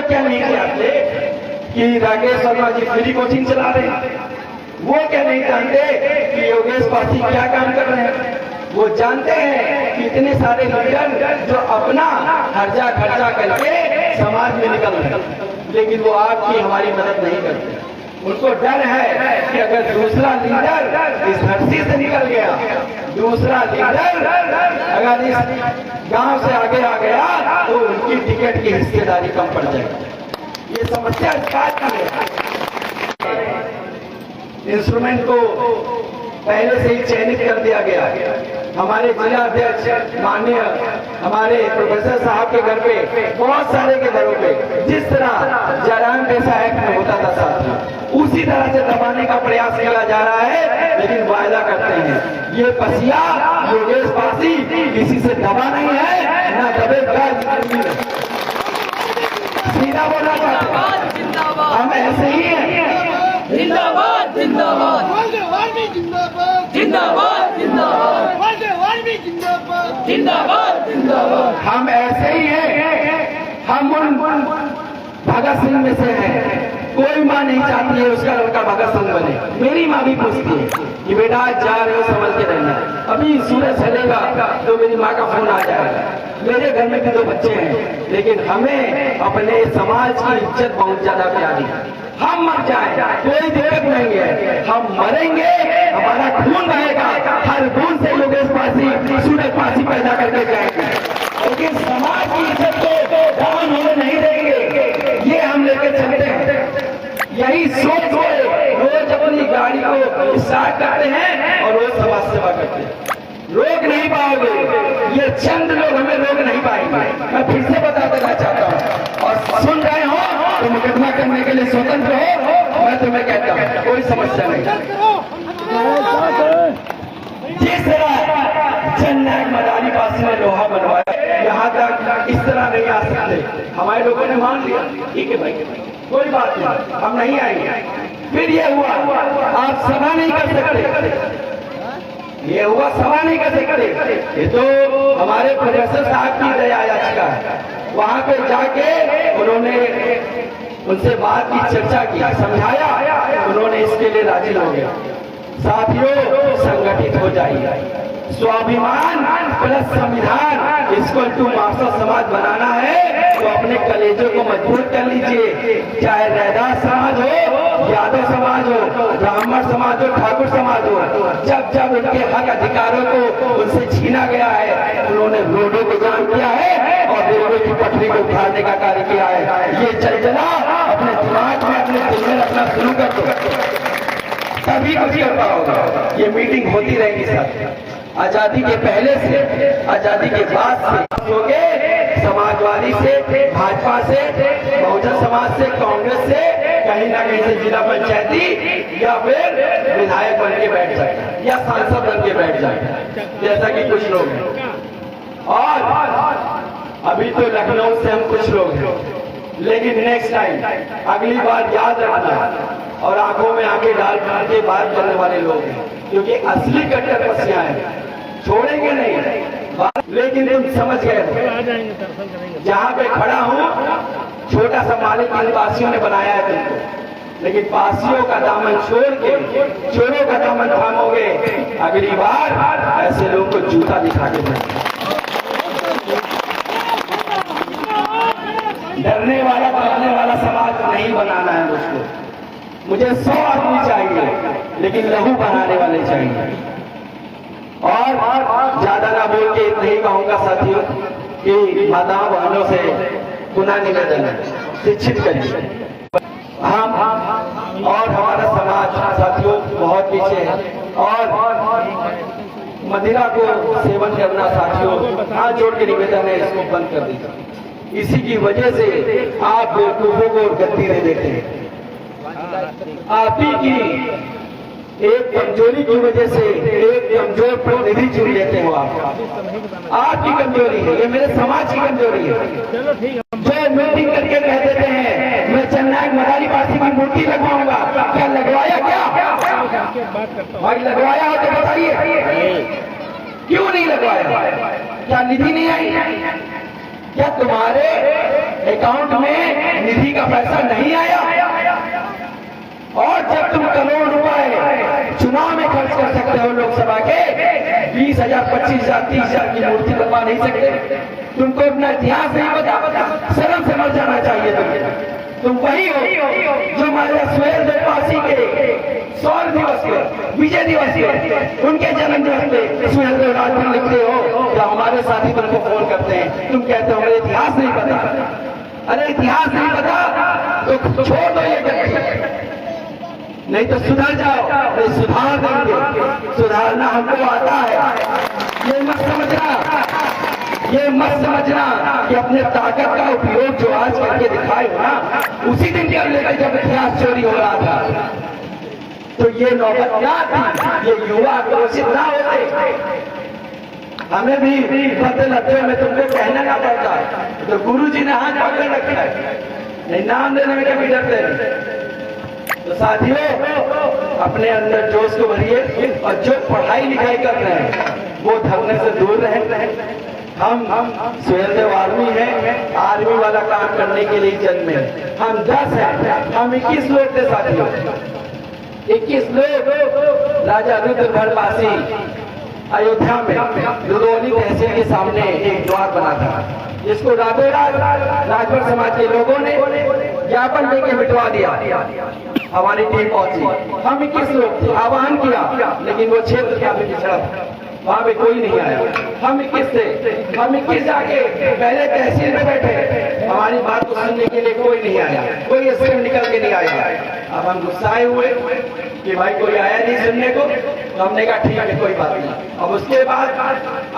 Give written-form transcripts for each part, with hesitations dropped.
क्या नहीं जानते कि राकेश शर्मा जी फ्री कोचिंग चला रहे हैं? वो क्या नहीं जानते कि योगेश पासी क्या काम कर रहे हैं? वो जानते हैं कि इतने सारे लीडर जो अपना हर्जा खर्चा करके समाज में निकल रहे हैं, लेकिन वो आपकी हमारी मदद नहीं करते। उनको डर है कि अगर दूसरा लीडर इस धरती से निकल गया, दूसरा लीडर अगर इस गांव से आगे आ गया तो उनकी टिकट की हिस्सेदारी कम पड़ जाएगी। ये समस्या इस बात की है। इंस्ट्रूमेंट को पहले से ही चयनित कर दिया गया। हमारे जिला अध्यक्ष माननीय हमारे प्रोफेसर साहब के घर पे, बहुत सारे के घरों पे जिस तरह जयराम पेशा एक्ट में होता था साथ उसी तरह से दबाने का प्रयास किया जा रहा है, लेकिन वायदा करते हैं ये पसिया योगेश पासी किसी से दबा नहीं है, ना दबेगा। सीधा बोलना चाहते हैं, हम ऐसे ही हैं। जिंदाबाद जिंदाबाद जिंदाबाद जिंदाबाद जिंदाबाद जिंदाबाद जिंदाबाद। हम ऐसे ही हैं। हम उन भगत सिंह में से हैं। कोई माँ नहीं चाहती है उसका लड़का भगत सिंह बने। मेरी माँ भी पूछती है कि बेटा जा रहे हो संभल के रहना, अभी सूरज चलेगा तो मेरी माँ का फोन आ जाएगा। मेरे घर में भी 2 बच्चे हैं, लेकिन हमें अपने समाज की इज्जत बहुत ज्यादा प्यारी है। हम मर जाए कोई दिक्कत नहीं है, हम मरेंगे, हमारा खून बहेगा, हर बूंद से योगेश पासी सूरज पासी पैदा करके जाएंगे, लेकिन समाज की इज्जत को डाउन होने नहीं देंगे। ये हम लेके चलते हैं। यही सोच के रोज अपनी गाड़ी को स्टार्ट करते हैं और रोज समाज सेवा करते हैं। रोक नहीं पाओगे, ये चंद लोग हमें रोक नहीं पाएंगे। मैं फिर से बता देना चाहता हूँ, और सुन रहे हो तो मुकदमा करने के लिए स्वतंत्र हो। मैं तुम्हें कहता हूँ कोई समस्या नहीं। जिस तरह जननायक मदानी पासी ने लोहा बनवाया, यहाँ तक इस तरह नहीं आ सकते। हमारे लोगों ने मान लिया, ठीक है भाई कोई बात नहीं, हम नहीं आएंगे। फिर ये हुआ आप सभा नहीं कर सकते, ये हुआ सभा नहीं कर सकते। ये तो हमारे प्रोफेसर साहब की दया याचिका है। वहां पे जाके उन्होंने उनसे बात की, चर्चा की, समझाया, उन्होंने इसके लिए राजी हो गया। साथियों संगठित हो जाइए। स्वाभिमान प्लस संविधान इक्वल टू मास्टर समाज बनाना है तो अपने कलेजों को मजबूत कर लीजिए। चाहे रैदास समाज हो, यादव समाज हो, ब्राह्मण समाज हो, ठाकुर समाज हो, जब जब उनके हक अधिकारों को उनसे छीना गया है, उन्होंने रोडों को जाम किया है और रेलवे की पटरी को उखाड़ने का कार्य किया है। ये चलचला अपने दिमाग में, अपने दिल में रखना शुरू कर दो, तभी कुछ कर पाओगे। ये मीटिंग होती रहेगी सर, आजादी के पहले से, आजादी के बाद से, होगे समाजवादी से, भाजपा से, बहुजन समाज से, कांग्रेस से, कहीं ना कहीं से जिला पंचायती या फिर विधायक बन के बैठ जाए या सांसद बन के बैठ जाए, जैसा कि कुछ लोग हैं। और अभी तो लखनऊ से हम कुछ लोग हैं, लेकिन नेक्स्ट टाइम, अगली बार याद रखना और आंखों में आंखें डाल के बात करने वाले लोग हैं, क्योंकि असली कट्टर पसिया है, छोड़ेंगे नहीं। लेकिन तुम समझ गए, जहां पे खड़ा हूं छोटा सा मालिक इन वासियों ने बनाया है तुमको, लेकिन पासियों का दामन छोड़ के चोरों का दामन थामोगे, अगली बार ऐसे लोगों को जूता दिखा के डरने वाला डरने वाला समाज नहीं बनाना है दोस्तों। मुझे 100 आदमी चाहिए, लेकिन लहू बनाने वाले चाहिए। और ज्यादा ना बोल के इतना ही कहूंगा साथियों कि माताओं बहनों से पुनः निवेदन है, शिक्षित करिए। हम और हमारा समाज साथियों बहुत पीछे है, और मदिरा को सेवन करना साथियों हाथ जोड़ के निवेदन है, इसको बंद कर दीजिए। इसी की वजह से आप बेवकूफों को गद्दी नहीं देते हैं। आप ही की एक कमजोरी की वजह से एक कमजोर प्रतिनिधि चुन लेते हो आप। आपकी कमजोरी है, ये मेरे समाज की कमजोरी है। जो मीटिंग करके कह देते हैं मैं जननायक मदानी पासी की मूर्ति लगवाऊंगा, क्या लगवाया? क्या भाई लगवाया हो तो बताइए, क्यों नहीं लगवाया? क्या निधि नहीं आई? क्या तुम्हारे अकाउंट में निधि का पैसा नहीं आया। और जब तुम करोड़ रुपए चुनाव में खर्च कर सकते हो लोकसभा के, 20,000, 25,000, 30,000 की मूर्ति बनवा नहीं सकते। तुमको अपना इतिहास नहीं पता, शर्म से मर जाना चाहिए। तुम वही हो जो हमारे सुहेलदेव पासी के 100 दिवस पे, विजय दिवस पे, उनके जन्म दिवस पे सुहेलदेव राजभर लिखते हो। या हमारे साथी तुमको फोन करते हैं, तुम कहते हो हमें इतिहास नहीं पता। अरे इतिहास नहीं पता तो छोड़ दो ये गलती, नहीं तो सुधर जाओ, नहीं सुधार देंगे। सुधारना हमको आता है, ये मत समझना, ये मत समझना कि अपने ताकत का उपयोग जो आज करके दिखाए हो ना, उसी दिन कर लेते जब इतिहास चोरी हो रहा था। तो ये नौबत क्या थी, ये युवा आक्रोशित ना होते, हमें भी पते लगते में तुमको कहना ना पड़ता। तो गुरु जी ने हाथ पकड़ रखा है, नहीं नाम लेने में कभी डरते नहीं। तो साथियों, अपने अंदर जोश को भरिए और जो पढ़ाई लिखाई कर रहे हैं वो धरने से दूर रहे। हम सुहेलदेव आर्मी है, आर्मी वाला काम करने के लिए जन्मे। हम 10 हैं, हम 21 लोग थे साथियों, 21 लोग। राजा रुद्रभर पासी अयोध्या में रुदौली तहसील के सामने एक द्वार बना था, जिसको रातों रात राजभर समाज के लोगों ने ज्ञापन देके मिटवा दिया। हमारी टीम पहुंची, हम 21 लोग थे, आह्वान किया, लेकिन वो क्षेत्र काफी पिछड़ा था, वहां पे कोई नहीं आया। हम 21 थे, हम 21 जाके पहले तहसील में बैठे, हमारी बात को सुनने के लिए कोई नहीं आया, कोई एसएम निकल के नहीं आया। अब हम गुस्साए हुए कि भाई कोई आया नहीं सुनने को, तो हमने कहा ठीक है कोई बात नहीं। अब उसके बाद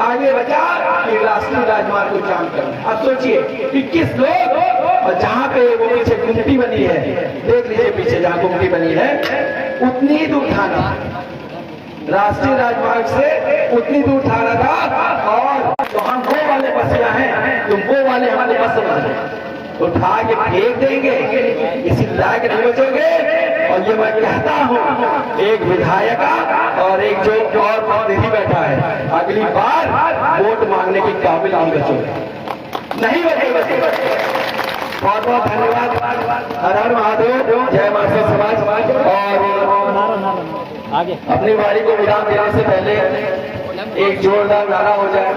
आगे बचा कि राष्ट्रीय राजमार्ग को जाम करना। अब सोचिए 21 लोग, और जहाँ पे वो पीछे गुमटी बनी है, देख लीजिए पीछे जहाँ गुमटी बनी है, उतनी ही दूर थाना, राष्ट्रीय राजमार्ग से उतनी दूर थाना था। और तो हम वो वाले बसिया हैं, तुम वो वाले हमारे बस समझ उठा के फेंक देंगे, इसी लायक नहीं बचोगे। और ये मैं कहता हूँ, एक विधायक और एक जो और प्रतिनिधि बैठा है, अगली बार वोट मांगने के काबिल नहीं बचोगे, नहीं बचोगे। बहुत बहुत धन्यवाद। हर हर महादेव, जय माता समाज। और आगे अपनी बारी को विराम देने से पहले एक जोरदार नारा हो जाए।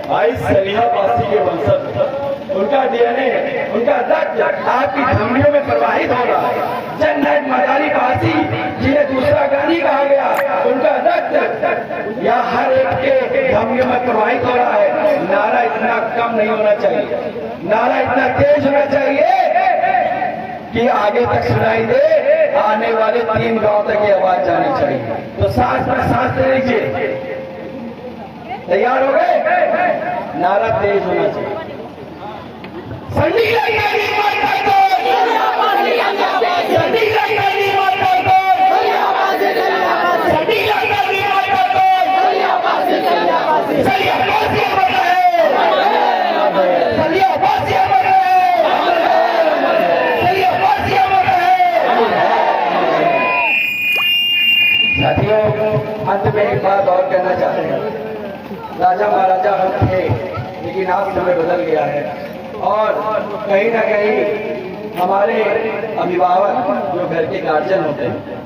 भाई सलियाबासी के वंशज, उनका डीएनए, उनका रक्त आपकी धमनियों में प्रवाहित हो रहा है। जननायक मदारी पासी जिन्हें दूसरा गांधी कहा गया, उनका रक्त या हर एक के धमनियों में प्रवाहित हो रहा है। नारा इतना कम नहीं होना चाहिए, नारा इतना तेज होना चाहिए कि आगे तक सुनाई दे, आने वाले 3 गांव तक ये आवाज जानी चाहिए। तो सांस में सांस ले लीजिए, तैयार हो गए? नारा तेज होना चाहिए। साथियों, अंत में एक बात और कहना चाहते हैं। राजा महाराजा हम थे, लेकिन आज समय बदल गया है, और कहीं ना कहीं हमारे अभिभावक जो घर के गार्जियन होते हैं,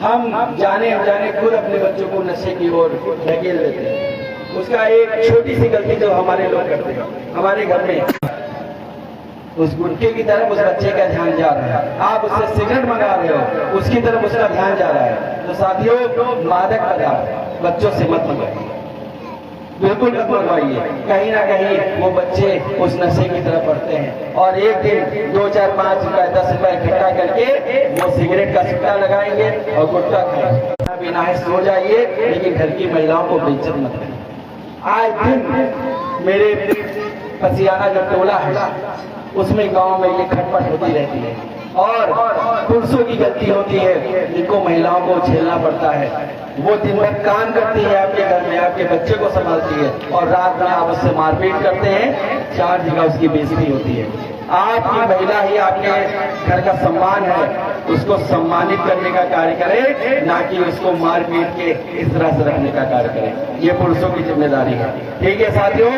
हम जाने अनजाने खुद अपने बच्चों को नशे की ओर धकेल देते हैं। उसका एक छोटी सी गलती जो हमारे लोग करते हैं, हमारे घर में उस गुटखे की तरफ उस बच्चे का ध्यान जा रहा है, आप उससे सिगरेट मंगा रहे हो, उसकी तरफ उसका ध्यान जा रहा है। तो साथियों, मादक पदार्थ बच्चों से मत मंगाइए, बिल्कुल मत मंगवाइए। कहीं ना कहीं वो बच्चे उस नशे की तरफ बढ़ते हैं, और एक दिन 2, 4, 5 रुपए 10 रुपए इकट्ठा करके वो सिगरेट का सिक्का लगाएंगे और गुटखा खाएंगे। बिना है सो जाइए, लेकिन घर की महिलाओं को बेइज्जत मत करें। आज दिन मेरे पसियाना जो टोला है, उसमें गांव में ये खटपट होती रहती है, और पुरुषों की गलती होती है जिनको महिलाओं को झेलना पड़ता है। वो दिन भर काम करती है आपके घर में, आपके बच्चे को संभालती है, और रात में आप उससे मारपीट करते हैं, 4 जगह उसकी बेइज्जती होती है। आपकी महिला ही आपके घर का सम्मान है, उसको सम्मानित करने का कार्य करें, ना कि उसको मार पीट के इस तरह से रखने का कार्य करें। ये पुरुषों की जिम्मेदारी है। ठीक है साथियों,